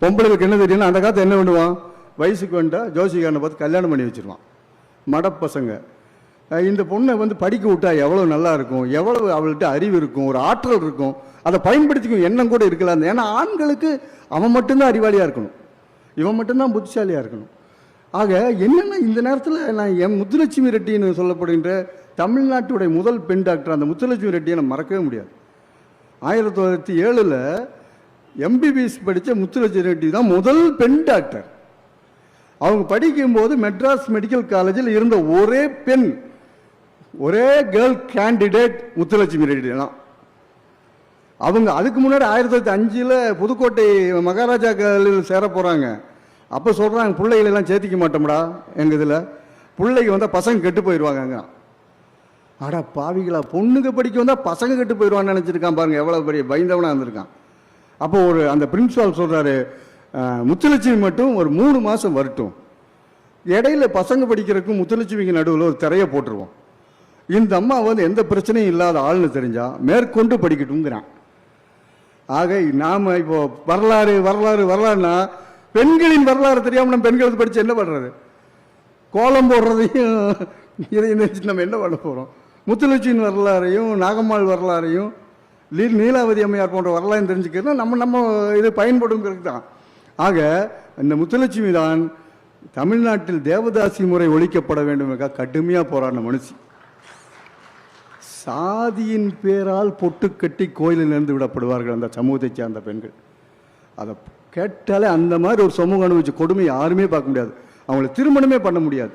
பொம்பளைக்கு என்ன தெரியும்னா அந்த காலத்து என்ன பண்ணுவான், வயசுக்கு வந்துட்டா ஜோசிகாரனை பார்த்து கல்யாணம் பண்ணி வச்சிருவான். மடப்பசங்க இந்த பொண்ணை வந்து படிக்க விட்டா எவ்வளோ நல்லா இருக்கும், எவ்வளவு அவள்கிட்ட அறிவு இருக்கும், ஒரு ஆற்றல் இருக்கும், அதை பயன்படுத்திக்கும் எண்ணம் கூட இருக்கலாம். ஏன்னா ஆண்களுக்கு அவன் மட்டும்தான் அறிவாளியாக இருக்கணும், இவன் மட்டும்தான் புத்திசாலியாக இருக்கணும். ஆக என்னென்னா இந்த நேரத்தில் நான் என் முத்துலட்சுமி ரெட்டின்னு சொல்லப்படுகின்ற தமிழ்நாட்டுடைய முதல் பெண் டாக்டர் அந்த முத்துலட்சுமி ரெட்டியை நான் மறக்கவே முடியாது. 1907 எம்பிபிஎஸ் படித்த முத்துலட்சுமி ரெட்டி தான் முதல் பெண் டாக்டர். அவங்க படிக்கும்போது மெட்ராஸ் மெடிக்கல் காலேஜில் இருந்த ஒரே பெண், ஒரே கேர்ள் கேண்டிடேட் முத்துலட்சுமி ரெட்டி தான். அவங்க அதுக்கு முன்னாடி 1905 புதுக்கோட்டை மகாராஜா கல்லூரியில் சேர போகிறாங்க. அப்போ சொல்கிறாங்க, பிள்ளைகளெல்லாம் சேர்த்திக்க மாட்டோம்டா எங்கள் இதில், பிள்ளைங்க வந்தால் பசங்க கெட்டு போயிடுவாங்க. ஆடா பாவிகளா, பொண்ணுங்க படிக்க வந்தால் பசங்க கெட்டு போயிடுவான்னு நினச்சிருக்கான் பாருங்க, எவ்வளோ பெரிய பயந்தவனாக இருந்திருக்கான். அப்போ அந்த பிரின்சிபால் சொல்கிறாரு, முத்துலட்சுமி மட்டும் ஒரு 3 மாதம் வரட்டும், இடையில பசங்க படிக்கிறதுக்கும் முத்துலட்சுமிக்கு நடுவில் ஒரு திரையை போட்டுருவோம், இந்த அம்மா வந்து எந்த பிரச்சனையும் இல்லாத ஆள்னு தெரிஞ்சா மேற்கொண்டு படிக்கட்டும்ங்கிறான். ஆக நாம் இப்போ வரலாறு வரலாறு வரலாறுனா பெண்களின் வரலாறு தெரியாமல் நம்ம பெண்களுக்கு படித்து என்ன பண்ணுறது, கோலம் போடுறதையும் இதையும் நினச்சி நம்ம என்ன பண்ண போகிறோம். முத்துலட்சுமியின் வரலாறையும் நாகம்மாள் வரலாறையும் நீலாவதி அம்மையார் போன்ற வரலாறு தெரிஞ்சுக்கிறதுனா நம்ம இது பயன்படுங்கிறது தான். ஆக இந்த முத்துலட்சுமி தான் தமிழ்நாட்டில் தேவதாசி முறை ஒழிக்கப்பட வேண்டும் என்ற கடுமையாக போராடின மனுஷி. சாதியின் பேரால் பொட்டு கட்டி கோயிலில் இருந்து விடப்படுவார்கள் அந்த சமூகத்தை சேர்ந்த பெண்கள். அதை கேட்டாலே அந்த மாதிரி ஒரு சமூகம் அனுபவிச்ச கொடுமை யாருமே பார்க்க முடியாது, அவங்களை திருமணமே பண்ண முடியாது,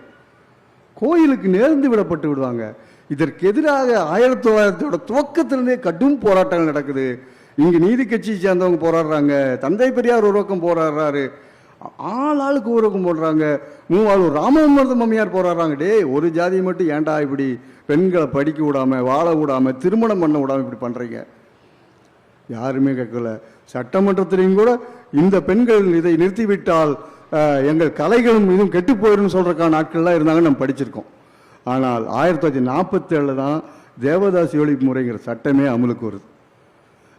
கோயிலுக்கு நேர்ந்து விடப்பட்டு விடுவாங்க. இதற்கு எதிராக 1900 துவக்கத்திலிருந்தே கடும் போராட்டங்கள் நடக்குது. இங்கே நீதி கட்சியை சேர்ந்தவங்க போராடுறாங்க, தந்தை பெரியார் ஒரு பக்கம் போராடுறாரு, ஆளுக்கு ஒரு பக்கம் போடுறாங்க, மூவாளூர் ராமமூர்த்தி அம்மையார் போராடுறாங்க. டே ஒரு ஜாதியை மட்டும் ஏன்டா இப்படி பெண்களை படிக்க விடாம வாழ விடாம திருமணம் பண்ண விடாம இப்படி பண்றீங்க, யாருமே கேட்கல. சட்டமன்றத்திலையும் கூட இந்த பெண்கள் இதை நிறுத்திவிட்டால் எங்கள் கலைகளும் இதுவும் கெட்டு போயிடும் சொல்றதுக்கான ஆட்கள்லாம் இருந்தாங்க, நம்ம படிச்சிருக்கோம். ஆனால் 1947 தான் தேவதாசி ஒழிப்பு முறைங்கிற சட்டமே அமலுக்கு வருது.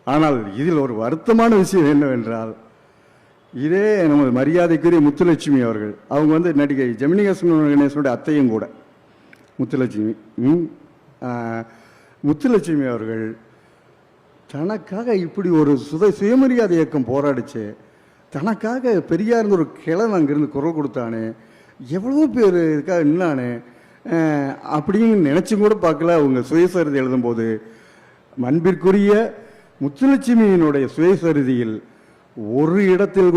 ஆனால் இதில் ஒரு வருத்தமான விஷயம் என்னவென்றால், இதே நமது மரியாதைக்குரிய முத்துலட்சுமி அவர்கள், அவங்க வந்து நடிகை ஜெமினி கணேசனுடைய அத்தையும் கூட முத்துலட்சுமி அவர்கள் தனக்காக இப்படி ஒரு சுயமரியாதை இயக்கம் போராடிச்சு, தனக்காக பெரியார் ஒரு கிழவன் அங்கிருந்து குரல் கொடுத்தானே, எவ்வளோ பேர் இருக்கா என்னானே அப்படின்னு நினச்சும் கூட பார்க்கல. அவங்க சுயசரிதை எழுதும்போது அன்பிற்குரிய முத்துலட்சுமியினுடைய சுயசரிதையில் ஒரு இடத்தில்